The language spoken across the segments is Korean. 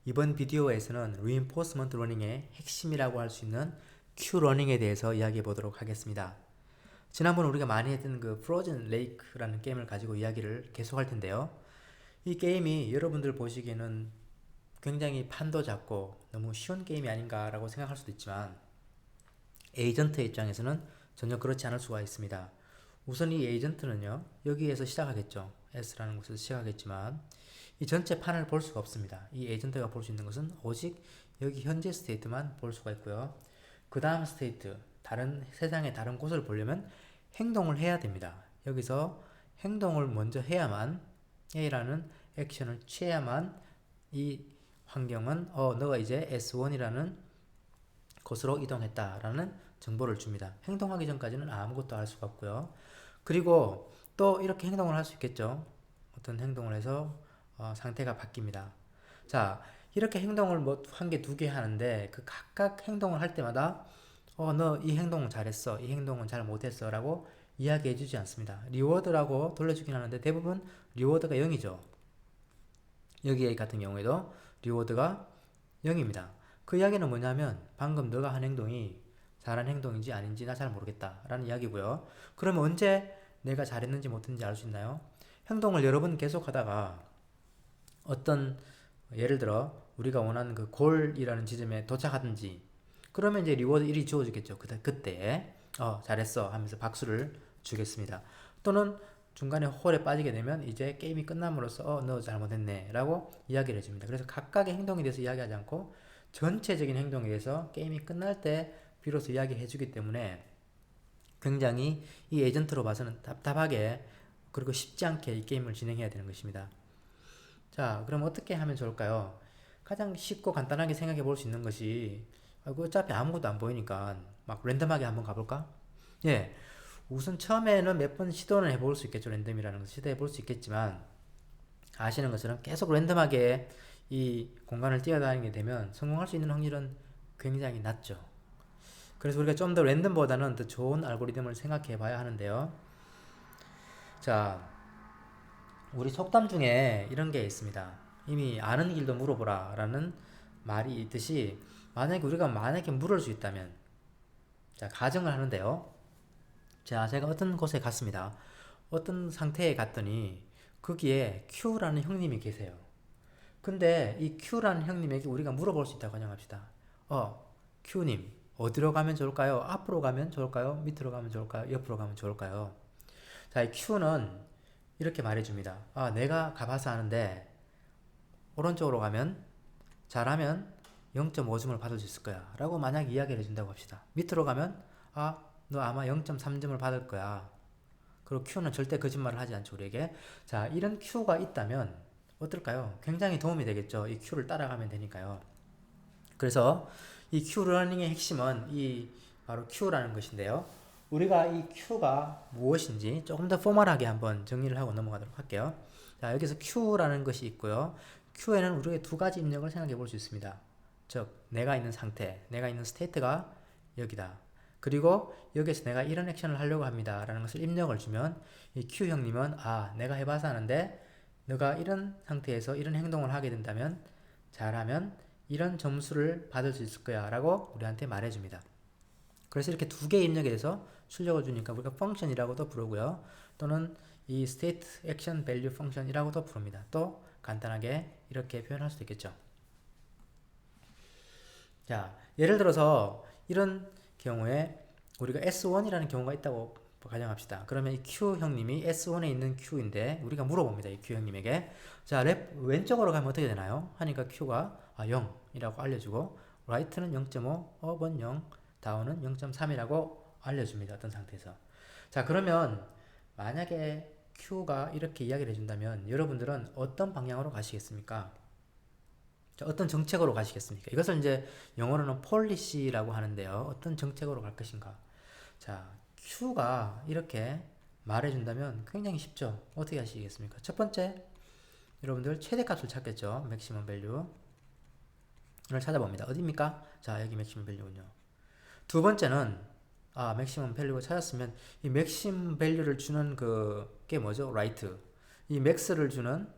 이번 비디오에서는 Reinforcement Learning의 핵심이라고 할 수 있는 Q-러닝에 대해서 이야기해 보도록 하겠습니다. 지난번 우리가 많이 했던 그 Frozen Lake라는 게임을 가지고 이야기를 계속할 텐데요. 이 게임이 여러분들 보시기에는 굉장히 판도 작고 너무 쉬운 게임이 아닌가라고 생각할 수도 있지만 에이전트 입장에서는 전혀 그렇지 않을 수가 있습니다. 우선 이 에이전트는요, 여기에서 시작하겠죠. S라는 곳에서 시작하겠지만 이 전체 판을 볼 수가 없습니다. 이 에이전트가 볼 수 있는 것은 오직 여기 현재 스테이트만 볼 수가 있고요. 그 다음 스테이트, 다른 세상의 다른 곳을 보려면 행동을 해야 됩니다. 여기서 행동을 먼저 해야만, A라는 액션을 취해야만 이 환경은 너가 이제 S1이라는 곳으로 이동했다라는 정보를 줍니다. 행동하기 전까지는 아무것도 할 수가 없고요. 그리고 또 이렇게 행동을 할 수 있겠죠. 어떤 행동을 해서 상태가 바뀝니다. 자, 이렇게 행동을 뭐 한 개, 두 개 하는데 그 각각 행동을 할 때마다 너 이 행동은 잘했어, 이 행동은 잘 못했어 라고 이야기해 주지 않습니다. 리워드라고 돌려주긴 하는데 대부분 리워드가 0이죠. 여기 같은 경우에도 리워드가 0입니다. 그 이야기는 뭐냐면 방금 너가 한 행동이 잘한 행동인지 아닌지 나 잘 모르겠다 라는 이야기고요. 그러면 언제 내가 잘했는지 못했는지 알 수 있나요? 행동을 여러 번 계속 하다가 어떤 예를 들어 우리가 원하는 그 골이라는 지점에 도착하든지 그러면 이제 리워드 1이 주어지겠죠. 그때 잘했어 하면서 박수를 주겠습니다. 또는 중간에 홀에 빠지게 되면 이제 게임이 끝남으로써 너 잘못했네 라고 이야기를 해줍니다. 그래서 각각의 행동에 대해서 이야기하지 않고 전체적인 행동에 대해서 게임이 끝날 때 비로소 이야기해 주기 때문에 굉장히 이 에이전트로 봐서는 답답하게 그리고 쉽지 않게 이 게임을 진행해야 되는 것입니다. 자, 그럼 어떻게 하면 좋을까요? 가장 쉽고 간단하게 생각해 볼 수 있는 것이 어차피 아무것도 안 보이니까 막 랜덤하게 한번 가볼까? 예, 우선 처음에는 몇 번 시도는 해볼 수 있겠죠. 랜덤이라는 것을 시도해 볼 수 있겠지만 아시는 것처럼 계속 랜덤하게 이 공간을 뛰어다니게 되면 성공할 수 있는 확률은 굉장히 낮죠. 그래서 우리가 좀 더 랜덤보다는 더 좋은 알고리즘을 생각해 봐야 하는데요. 자, 우리 속담 중에 이런 게 있습니다. 이미 아는 길도 물어보라 라는 말이 있듯이 만약에 물을 수 있다면, 자, 가정을 하는데요. 자, 제가 어떤 곳에 갔습니다. 어떤 상태에 갔더니 거기에 Q라는 형님이 계세요. 근데 이 Q라는 형님에게 우리가 물어볼 수 있다고 가정합시다. Q님, 어디로 가면 좋을까요? 앞으로 가면 좋을까요? 밑으로 가면 좋을까요? 옆으로 가면 좋을까요? 자, 이 Q는 이렇게 말해줍니다. 내가 가봐서 아는데, 오른쪽으로 가면, 잘하면 0.5점을 받을 수 있을 거야. 라고 만약 이야기를 해준다고 합시다. 밑으로 가면, 너 아마 0.3점을 받을 거야. 그리고 Q는 절대 거짓말을 하지 않죠, 우리에게. 자, 이런 Q가 있다면, 어떨까요? 굉장히 도움이 되겠죠. 이 Q를 따라가면 되니까요. 그래서 이 Q러닝의 핵심은 이 바로 Q라는 것인데요. 우리가 이 Q가 무엇인지 조금 더 포멀하게 한번 정리를 하고 넘어가도록 할게요. 자, 여기서 Q라는 것이 있고요. Q에는 우리가 두 가지 입력을 생각해 볼 수 있습니다. 즉, 내가 있는 상태, 내가 있는 스테이트가 여기다. 그리고 여기서 내가 이런 액션을 하려고 합니다. 라는 것을 입력을 주면 이 Q 형님은 내가 해봐서 하는데 너가 이런 상태에서 이런 행동을 하게 된다면 잘하면 이런 점수를 받을 수 있을 거야 라고 우리한테 말해줍니다. 그래서 이렇게 두 개 입력에 대해서 출력을 주니까 우리가 펑션이라고도 부르고요. 또는 이 state action value function이라고도 부릅니다. 또 간단하게 이렇게 표현할 수도 있겠죠. 자, 예를 들어서 이런 경우에 우리가 S1이라는 경우가 있다고 가정합시다. 그러면 이 Q 형님이 S1에 있는 Q인데 우리가 물어봅니다. 이 Q 형님에게. 자, 왼쪽으로 가면 어떻게 되나요? 하니까 Q가 0이라고 알려주고 right는 0.5, up은 0, down은 0.3이라고 알려줍니다. 어떤 상태에서. 자, 그러면 만약에 Q가 이렇게 이야기를 해준다면 여러분들은 어떤 방향으로 가시겠습니까? 자, 어떤 정책으로 가시겠습니까? 이것을 이제 영어로는 policy라고 하는데요. 어떤 정책으로 갈 것인가? 자, Q가 이렇게 말해준다면 굉장히 쉽죠. 어떻게 하시겠습니까? 첫 번째, 여러분들 최대값을 찾겠죠. maximum value를 찾아봅니다. 어디입니까? 자, 여기 maximum value군요. 두 번째는 maximum value를 찾았으면 이 maximum value를 주는 그게 뭐죠? right. 이 max를 주는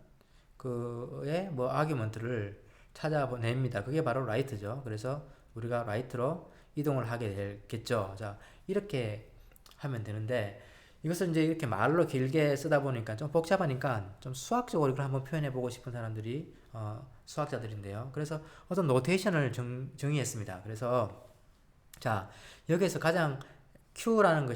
그의 뭐 argument를 찾아냅니다. 그게 바로 라이트죠. 그래서 우리가 라이트로 이동을 하게 되겠죠. 자, 이렇게 하면 되는데 이것을 이제 이렇게 말로 길게 쓰다 보니까 좀 복잡하니까 좀 수학적으로 이걸 한번 표현해 보고 싶은 사람들이 수학자들인데요. 그래서 어떤 노테이션을 정의했습니다. 그래서 자, 여기에서 가장 Q라는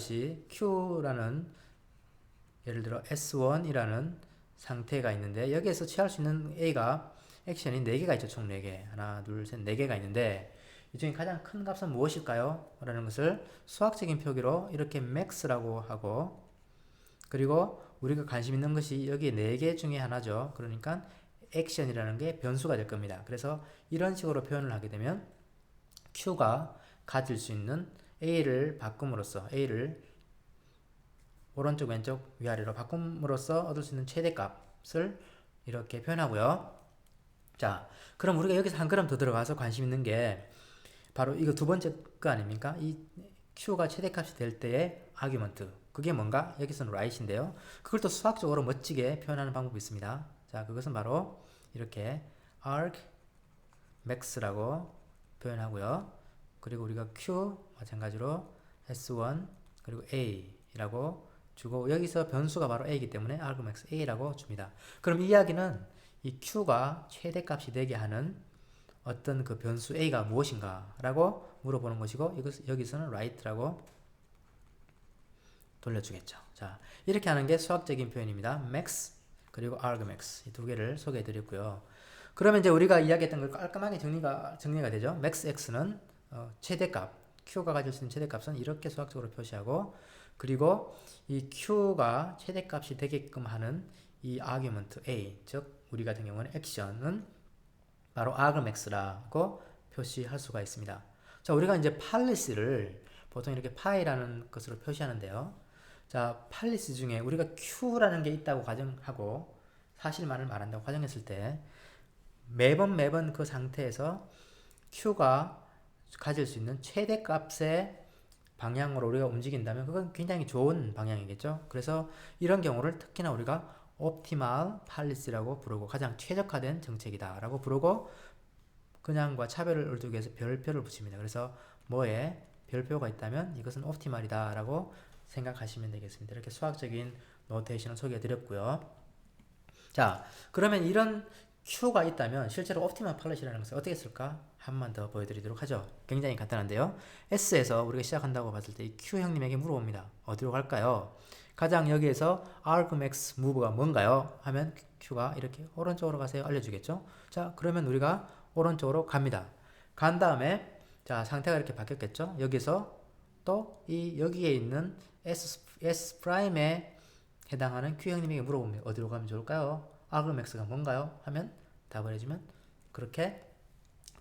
예를 들어 S1이라는 상태가 있는데 여기에서 취할 수 있는 A가 액션이 4개가 있죠. 총 4개. 하나, 둘, 셋, 4개가 있는데 이 중에 가장 큰 값은 무엇일까요? 라는 것을 수학적인 표기로 이렇게 max라고 하고 그리고 우리가 관심 있는 것이 여기 4개 중에 하나죠. 그러니까 액션이라는 게 변수가 될 겁니다. 그래서 이런 식으로 표현을 하게 되면 Q가 가질 수 있는 A를 바꿈으로써 A를 오른쪽 왼쪽 위아래로 바꿈으로써 얻을 수 있는 최대값을 이렇게 표현하고요. 자, 그럼 우리가 여기서 한 걸음 더 들어가서 관심 있는 게 바로 이거 두 번째 거 아닙니까? 이 Q가 최대값이 될 때의 아규먼트. 그게 뭔가? 여기서는 right인데요. 그걸 또 수학적으로 멋지게 표현하는 방법이 있습니다. 자, 그것은 바로 이렇게 arg max라고 표현하고요. 그리고 우리가 Q 마찬가지로 S1 그리고 A라고 주고 여기서 변수가 바로 A이기 때문에 argmax A라고 줍니다. 그럼 이 이야기는 이 Q가 최대값이 되게 하는 어떤 그 변수 A가 무엇인가 라고 물어보는 것이고 여기서는 right라고 돌려주겠죠. 자, 이렇게 하는 게 수학적인 표현입니다. max 그리고 argmax 이 두 개를 소개해 드렸고요. 그러면 이제 우리가 이야기했던 걸 깔끔하게 정리가 되죠. max x는 최대값 Q가 가질 수 있는 최대값은 이렇게 수학적으로 표시하고 그리고 이 Q가 최대값이 되게끔 하는 이 아규먼트 A 즉 우리 같은 경우는 액션은 바로 argmax라고 표시할 수가 있습니다. 자, 우리가 이제 팔리스를 보통 이렇게 파이라는 것으로 표시하는데요. 자, 팔리스 중에 우리가 Q라는 게 있다고 가정하고 사실만을 말한다고 가정했을 때 매번 그 상태에서 Q가 가질 수 있는 최대값의 방향으로 우리가 움직인다면 그건 굉장히 좋은 방향이겠죠. 그래서 이런 경우를 특히나 우리가 옵티멀 팔리스라고 부르고 가장 최적화된 정책이다 라고 부르고 그냥과 차별을 두기 위해서 별표를 붙입니다. 그래서 뭐에 별표가 있다면 이것은 옵티멀이다 라고 생각하시면 되겠습니다. 이렇게 수학적인 노테이션을 소개해 드렸고요. 자, 그러면 이런 Q가 있다면 실제로 옵티멀 팔렛이라는 것을 어떻게 쓸까? 한 번 더 보여드리도록 하죠. 굉장히 간단한데요. S에서 우리가 시작한다고 봤을 때 이 Q 형님에게 물어봅니다. 어디로 갈까요? 가장 여기에서 argmax move가 뭔가요? 하면 Q가 이렇게 오른쪽으로 가세요. 알려주겠죠? 자, 그러면 우리가 오른쪽으로 갑니다. 간 다음에 자, 상태가 이렇게 바뀌었겠죠? 여기서 또 이 여기에 있는 S''에 해당하는 Q 형님에게 물어봅니다. 어디로 가면 좋을까요? argmax가 뭔가요? 하면 답을 해주면 그렇게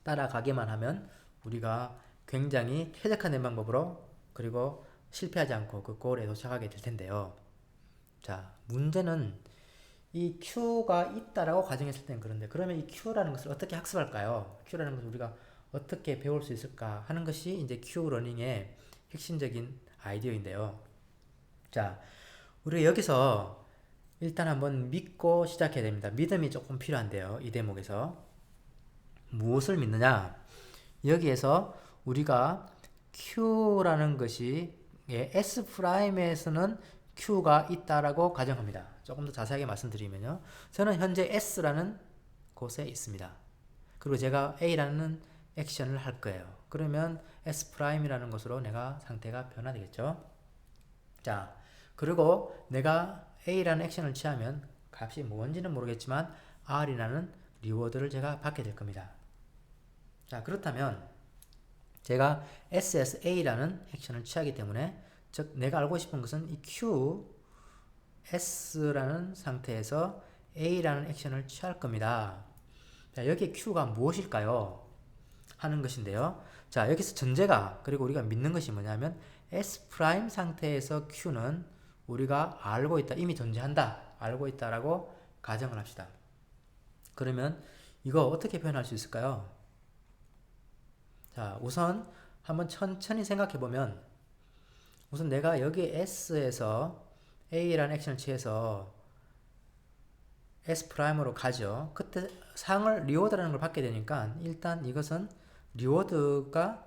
따라가기만 하면 우리가 굉장히 쾌적한 방법으로 그리고 실패하지 않고 그 골에 도착하게 될 텐데요. 자, 문제는 이 Q가 있다라고 가정했을 때는 그런데 그러면 이 Q라는 것을 어떻게 학습할까요? Q라는 것을 우리가 어떻게 배울 수 있을까 하는 것이 이제 Q러닝의 핵심적인 아이디어인데요. 자, 우리 여기서 일단 한번 믿고 시작해야 됩니다. 믿음이 조금 필요한데요. 이 대목에서 무엇을 믿느냐? 여기에서 우리가 Q라는 것이 S'에서는 Q가 있다라고 가정합니다. 조금 더 자세하게 말씀드리면요. 저는 현재 S라는 곳에 있습니다. 그리고 제가 A라는 액션을 할 거예요. 그러면 S'이라는 것으로 내가 상태가 변화되겠죠. 자, 그리고 내가 A라는 액션을 취하면 값이 뭔지는 모르겠지만 R이라는 리워드를 제가 받게 될 겁니다. 자, 그렇다면 제가 SSA라는 액션을 취하기 때문에 즉 내가 알고 싶은 것은 이 Q, S라는 상태에서 A라는 액션을 취할 겁니다. 자, 여기에 Q가 무엇일까요? 하는 것인데요. 자, 여기서 전제가 그리고 우리가 믿는 것이 뭐냐면 S' 상태에서 Q는 우리가 알고 있다, 이미 존재한다, 알고 있다라고 가정을 합시다. 그러면 이거 어떻게 표현할 수 있을까요? 자, 우선 한번 천천히 생각해 보면 우선 내가 여기 S에서 A라는 액션을 취해서 S'으로 가죠. 그때 상을 리워드라는 걸 받게 되니까 일단 이것은 리워드가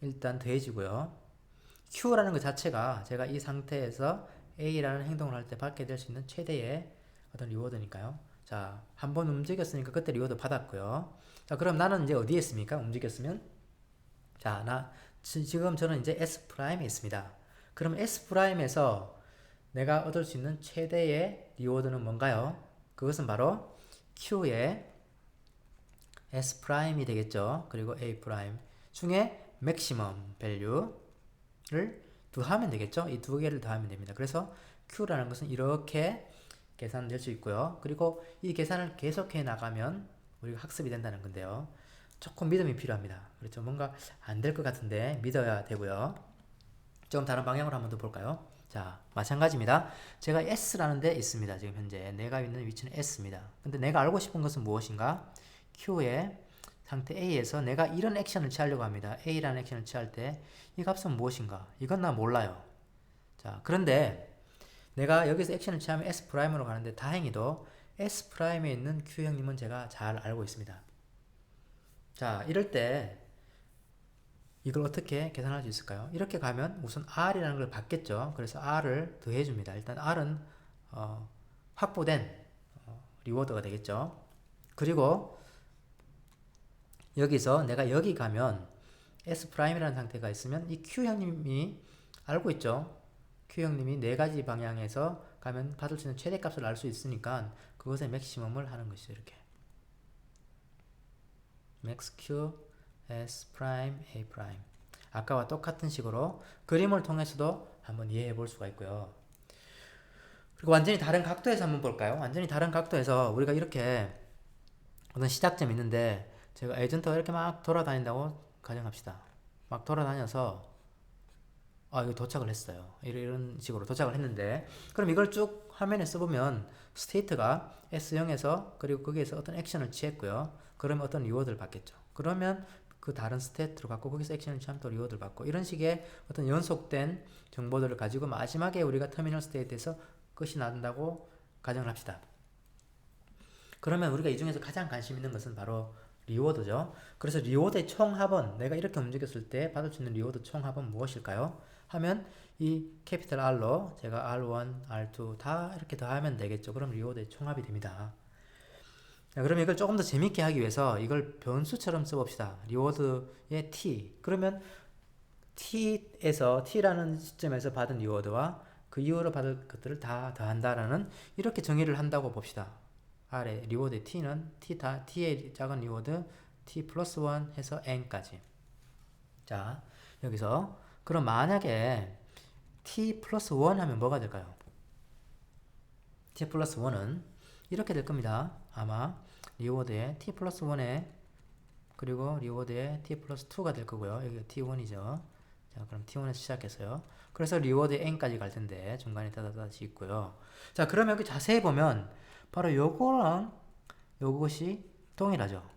일단 더해지고요. Q라는 것 자체가 제가 이 상태에서 A라는 행동을 할 때 받게 될 수 있는 최대의 어떤 리워드니까요. 자, 한번 움직였으니까 그때 리워드 받았고요. 자, 그럼 나는 이제 어디에 있습니까? 움직였으면. 자, 지금 저는 이제 S'에 있습니다. 그럼 S'에서 내가 얻을 수 있는 최대의 리워드는 뭔가요? 그것은 바로 Q의 S'이 되겠죠. 그리고 A' 중에 맥시멈 밸류를 더하면 되겠죠. 이 두 개를 더하면 됩니다. 그래서 Q라는 것은 이렇게 계산될 수 있고요. 그리고 이 계산을 계속해 나가면 우리가 학습이 된다는 건데요. 조금 믿음이 필요합니다. 그렇죠. 뭔가 안 될 것 같은데 믿어야 되고요. 좀 다른 방향으로 한번 더 볼까요? 자, 마찬가지입니다. 제가 S라는 데 있습니다. 지금 현재 내가 있는 위치는 S입니다. 근데 내가 알고 싶은 것은 무엇인가? Q의 상태 A에서 내가 이런 액션을 취하려고 합니다. A라는 액션을 취할 때 이 값은 무엇인가? 이건 나 몰라요. 자, 그런데 내가 여기서 액션을 취하면 S'으로 가는데 다행히도 S'에 있는 Q 형님은 제가 잘 알고 있습니다. 자, 이럴 때 이걸 어떻게 계산할 수 있을까요? 이렇게 가면 우선 R이라는 걸 받겠죠. 그래서 R을 더해줍니다. 일단 R은 확보된 리워드가 되겠죠. 그리고 여기서 내가 여기 가면 S'이라는 상태가 있으면 이 Q형님이 알고 있죠. Q형님이 네 가지 방향에서 가면 받을 수 있는 최대값을 알 수 있으니까 그것의 맥시멈을 하는 것이죠. 이렇게 max Q S A 아까와 똑같은 식으로 그림을 통해서도 한번 이해해 볼 수가 있고요. 그리고 완전히 다른 각도에서 한번 볼까요? 완전히 다른 각도에서 우리가 이렇게 어떤 시작점이 있는데 제가 에이전트가 이렇게 막 돌아다닌다고 가정합시다. 막 돌아다녀서 이거 도착을 했어요. 이런 식으로 도착을 했는데 그럼 이걸 쭉 화면에 써보면 스테이트가 S0에서 그리고 거기에서 어떤 액션을 취했고요. 그러면 어떤 리워드를 받겠죠. 그러면 그 다른 스테이트로 갖고 거기서 액션을 취하면 또 리워드를 받고 이런 식의 어떤 연속된 정보들을 가지고 마지막에 우리가 터미널 스테이트에서 끝이 난다고 가정을 합시다. 그러면 우리가 이 중에서 가장 관심 있는 것은 바로 리워드죠. 그래서 리워드의 총합은 내가 이렇게 움직였을 때 받을 수 있는 리워드 총합은 무엇일까요? 하면 이 캐피탈 R로 제가 R1, R2 다 이렇게 더하면 되겠죠. 그럼 리워드의 총합이 됩니다. 자, 그럼 이걸 조금 더 재밌게 하기 위해서 이걸 변수처럼 써봅시다. 리워드의 T. 그러면 T라는 시점에서 받은 리워드와 그 이후로 받을 것들을 다 더한다라는 이렇게 정의를 한다고 봅시다. 아래 리워드의 T는 T의 작은 리워드 T 플러스 1 해서 N까지. 자, 여기서 그럼 만약에 T 플러스 1 하면 뭐가 될까요? T 플러스 1은 이렇게 될 겁니다. 아마 리워드의 T 플러스 1에 그리고 리워드의 T 플러스 2가 될 거고요. 여기가 T1이죠. 자, 그럼 T1에서 시작해서요. 그래서 리워드의 N까지 갈 텐데 중간에 다다다시 있고요. 자, 그러면 여기 자세히 보면 바로 요거랑 요것이 동일하죠.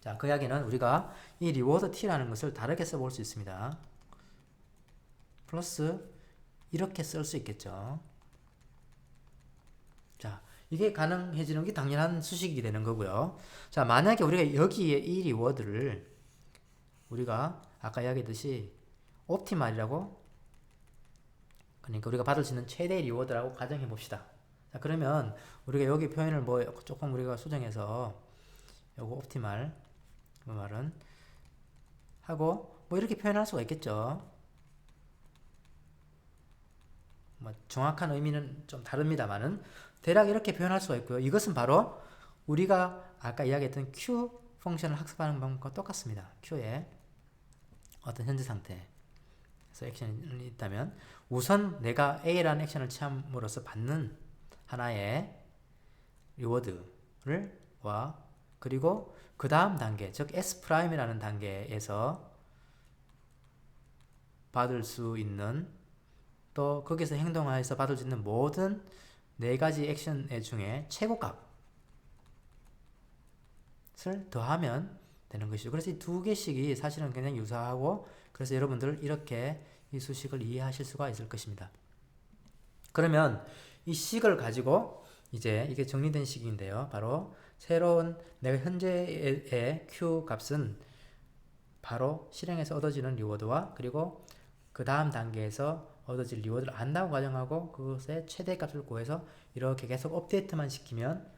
자, 그 이야기는 우리가 이 리워드 T라는 것을 다르게 써볼 수 있습니다. 플러스 이렇게 쓸 수 있겠죠. 자, 이게 가능해지는 게 당연한 수식이 되는 거고요. 자, 만약에 우리가 여기에 이 리워드를 우리가 아까 이야기했듯이 옵티말이라고 그러니까 우리가 받을 수 있는 최대 리워드라고 가정해 봅시다. 자, 그러면 우리가 여기 표현을 뭐 조금 우리가 수정해서 요거 옵티말 그 말은 하고 뭐 이렇게 표현할 수가 있겠죠. 뭐 정확한 의미는 좀 다릅니다만은 대략 이렇게 표현할 수가 있고요. 이것은 바로 우리가 아까 이야기했던 Q 펑션을 학습하는 방법과 똑같습니다. Q의 어떤 현재 상태에서 액션이 있다면 우선 내가 A라는 액션을 취함으로써 받는 하나의 리워드를 그리고 그 다음 단계 즉 S'이라는 단계에서 받을 수 있는 또 거기서 행동하여서 받을 수 있는 모든 네 가지 액션 중에 최고값을 더하면 되는 것이죠. 그래서 이 두 개씩이 사실은 굉장히 유사하고 그래서 여러분들 이렇게 이 수식을 이해하실 수가 있을 것입니다. 그러면 이 식을 가지고 이제 이게 정리된 식인데요. 바로 새로운 내가 현재의 Q 값은 바로 실행해서 얻어지는 리워드와 그리고 그 다음 단계에서 얻어질 리워드를 안다고 가정하고 그것의 최대값을 구해서 이렇게 계속 업데이트만 시키면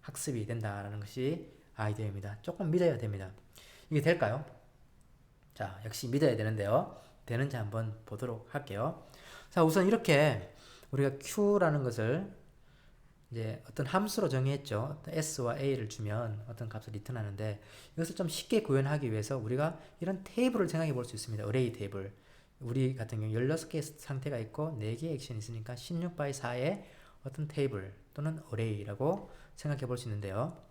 학습이 된다라는 것이 아이디어입니다. 조금 믿어야 됩니다. 이게 될까요? 자, 역시 믿어야 되는데요. 되는지 한번 보도록 할게요. 자, 우선 이렇게 우리가 Q라는 것을 이제 어떤 함수로 정의했죠. S와 A를 주면 어떤 값을 리턴하는데 이것을 좀 쉽게 구현하기 위해서 우리가 이런 테이블을 생각해 볼 수 있습니다. 어레이 테이블. 우리 같은 경우 16개의 상태가 있고 4개의 액션이 있으니까 16 by 4의 어떤 테이블 또는 어레이라고 생각해 볼 수 있는데요.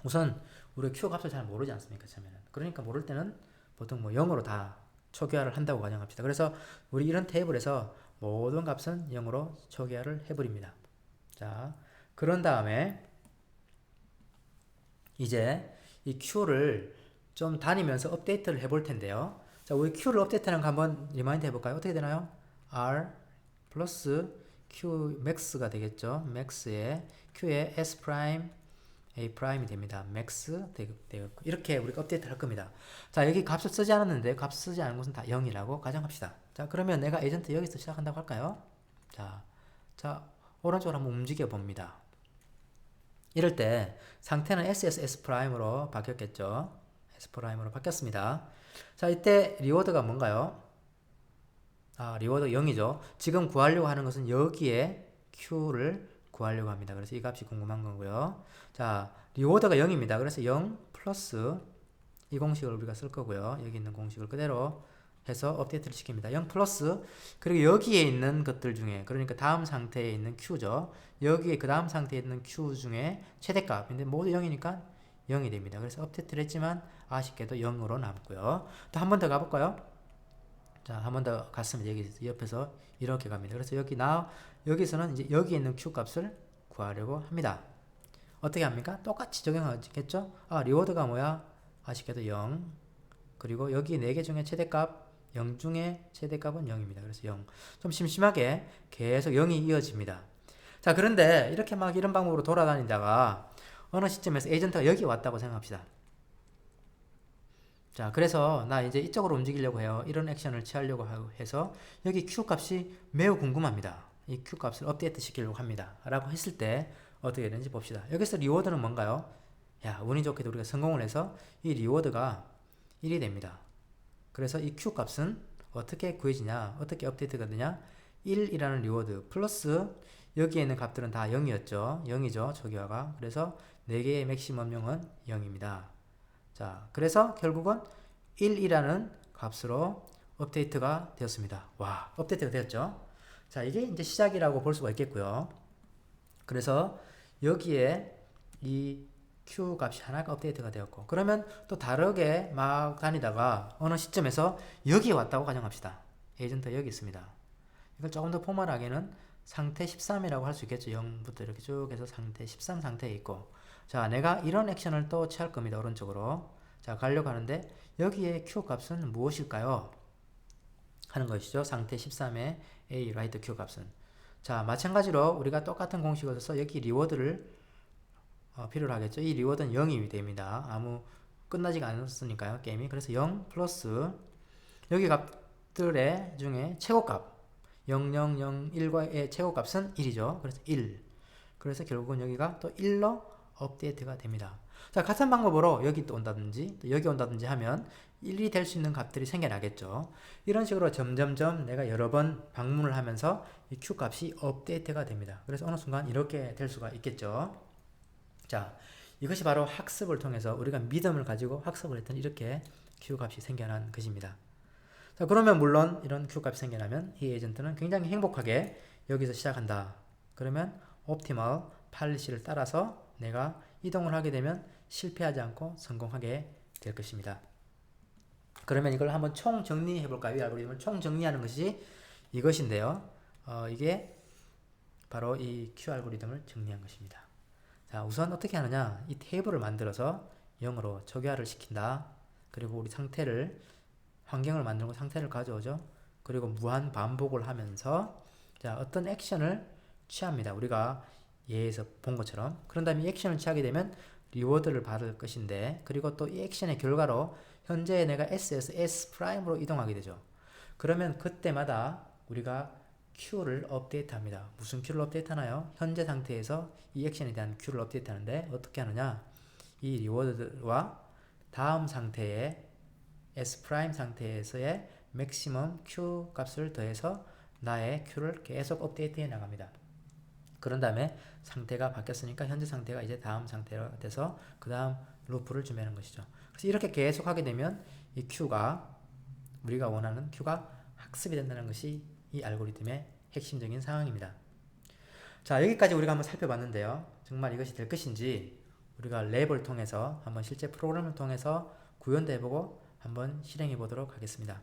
우선 우리가 Q 값을 잘 모르지 않습니까? 처음에는. 그러니까 모를 때는 보통 뭐 0으로 다 초기화를 한다고 가정합시다. 그래서 우리 이런 테이블에서 모든 값은 0으로 초기화를 해버립니다. 자, 그런 다음에 이제 이 Q를 좀 다니면서 업데이트를 해볼 텐데요. 자, 우리 Q를 업데이트하는 거 한번 리마인드 해볼까요? 어떻게 되나요? R 플러스 Q max가 되겠죠. max에 Q에 S 프라임 A 프라임이 됩니다. max 되고 이렇게 우리가 업데이트를 할 겁니다. 자, 여기 값을 쓰지 않았는데 값 쓰지 않은 것은 다 0이라고 가정합시다. 자, 그러면 내가 에이전트 여기서 시작한다고 할까요? 자, 오른쪽으로 한번 움직여 봅니다. 이럴 때 상태는 S 프라임으로 바뀌었겠죠. S 프라임으로 바뀌었습니다. 자, 이때 리워드가 뭔가요? 리워드 0이죠. 지금 구하려고 하는 것은 여기에 Q를 구하려고 합니다. 그래서 이 값이 궁금한 거고요. 자, 리워드가 0입니다. 그래서 0 플러스 이 공식을 우리가 쓸 거고요. 여기 있는 공식을 그대로 해서 업데이트를 시킵니다. 0 플러스 그리고 여기에 있는 것들 중에 그러니까 다음 상태에 있는 Q죠. 여기에 그 다음 상태에 있는 Q 중에 최대값인데 모두 0이니까 0이 됩니다. 그래서 업데이트를 했지만 아쉽게도 0으로 남고요. 또 한 번 더 가볼까요? 자, 한 번 더 갔으면 여기 옆에서 이렇게 갑니다. 그래서 여기서는 이제 여기 있는 Q 값을 구하려고 합니다. 어떻게 합니까? 똑같이 적용하겠죠? 리워드가 뭐야? 아쉽게도 0. 그리고 여기 4개 중에 최대값 0 중에 최대값은 0입니다. 그래서 0. 좀 심심하게 계속 0이 이어집니다. 자, 그런데 이렇게 막 이런 방법으로 돌아다니다가 어느 시점에서 에이전트가 여기 왔다고 생각합시다. 자, 그래서 나 이제 이쪽으로 움직이려고 해요. 이런 액션을 취하려고 해서 여기 Q 값이 매우 궁금합니다. 이 Q 값을 업데이트 시키려고 합니다. 라고 했을 때 어떻게 되는지 봅시다. 여기서 리워드는 뭔가요? 야, 운이 좋게도 우리가 성공을 해서 이 리워드가 1이 됩니다. 그래서 이 Q 값은 어떻게 구해지냐? 어떻게 업데이트가 되냐? 1이라는 리워드 플러스 여기에 있는 값들은 다 0이었죠. 0이죠. 초기화가. 그래서 4개의 맥시멈 0은 0입니다. 자, 그래서 결국은 1이라는 값으로 업데이트가 되었습니다. 와, 업데이트가 되었죠. 자, 이게 이제 시작이라고 볼 수가 있겠고요. 그래서 여기에 이 Q 값이 하나가 업데이트가 되었고, 그러면 또 다르게 막 다니다가 어느 시점에서 여기에 왔다고 가정합시다. 에이전트 여기 있습니다. 이걸 조금 더 포멀하게는 상태 13이라고 할 수 있겠죠. 0부터 이렇게 쭉 해서 상태 13 상태에 있고, 자, 내가 이런 액션을 또 취할 겁니다. 오른쪽으로. 자, 가려고 하는데 여기에 Q 값은 무엇일까요? 하는 것이죠. 상태 13의 A 라이트 Q 값은. 자, 마찬가지로 우리가 똑같은 공식을 써서 여기 리워드를 필요로 하겠죠. 이 리워드는 0이 됩니다. 끝나지가 않았으니까요. 게임이. 그래서 0 플러스 여기 값들의 중에 최고값 0, 0, 0, 1과의 최고값은 1이죠. 그래서 1. 그래서 결국은 여기가 또 1로 업데이트가 됩니다. 자, 같은 방법으로 여기 또 온다든지 또 여기 온다든지 하면 1이 될 수 있는 값들이 생겨나겠죠. 이런 식으로 점점점 내가 여러 번 방문을 하면서 이 Q 값이 업데이트가 됩니다. 그래서 어느 순간 이렇게 될 수가 있겠죠. 자, 이것이 바로 학습을 통해서 우리가 믿음을 가지고 학습을 했더니 이렇게 Q 값이 생겨난 것입니다. 자, 그러면 물론 이런 Q 값이 생겨나면 이 에이전트는 굉장히 행복하게 여기서 시작한다. 그러면 옵티멀 팔리시를 따라서 내가 이동을 하게 되면 실패하지 않고 성공하게 될 것입니다. 그러면 이걸 한번 총 정리해 볼까요? 이 알고리즘을 총 정리하는 것이 이것인데요. 이게 바로 이 Q 알고리즘을 정리한 것입니다. 자, 우선 어떻게 하느냐? 이 테이블을 만들어서 0으로 초기화를 시킨다. 그리고 우리 환경을 만들고 상태를 가져오죠. 그리고 무한 반복을 하면서 자, 어떤 액션을 취합니다. 우리가 예에서 본 것처럼. 그런 다음에 액션을 취하게 되면 리워드를 받을 것인데, 그리고 또 이 액션의 결과로 현재 내가 S에서 S 프라임으로 이동하게 되죠. 그러면 그때마다 우리가 Q를 업데이트합니다. 무슨 Q를 업데이트하나요? 현재 상태에서 이 액션에 대한 Q를 업데이트하는데 어떻게 하느냐? 이 리워드와 다음 상태의 S 프라임 상태에서의 맥시멈 Q 값을 더해서 나의 Q를 계속 업데이트해 나갑니다. 그런 다음에 상태가 바뀌었으니까 현재 상태가 이제 다음 상태가 돼서 그 다음 루프를 준비하는 것이죠. 그래서 이렇게 계속 하게 되면 이 Q가 우리가 원하는 Q가 학습이 된다는 것이 이 알고리즘의 핵심적인 상황입니다. 자, 여기까지 우리가 한번 살펴봤는데요. 정말 이것이 될 것인지 우리가 랩을 통해서 한번 실제 프로그램을 통해서 구현도 해보고 한번 실행해 보도록 하겠습니다.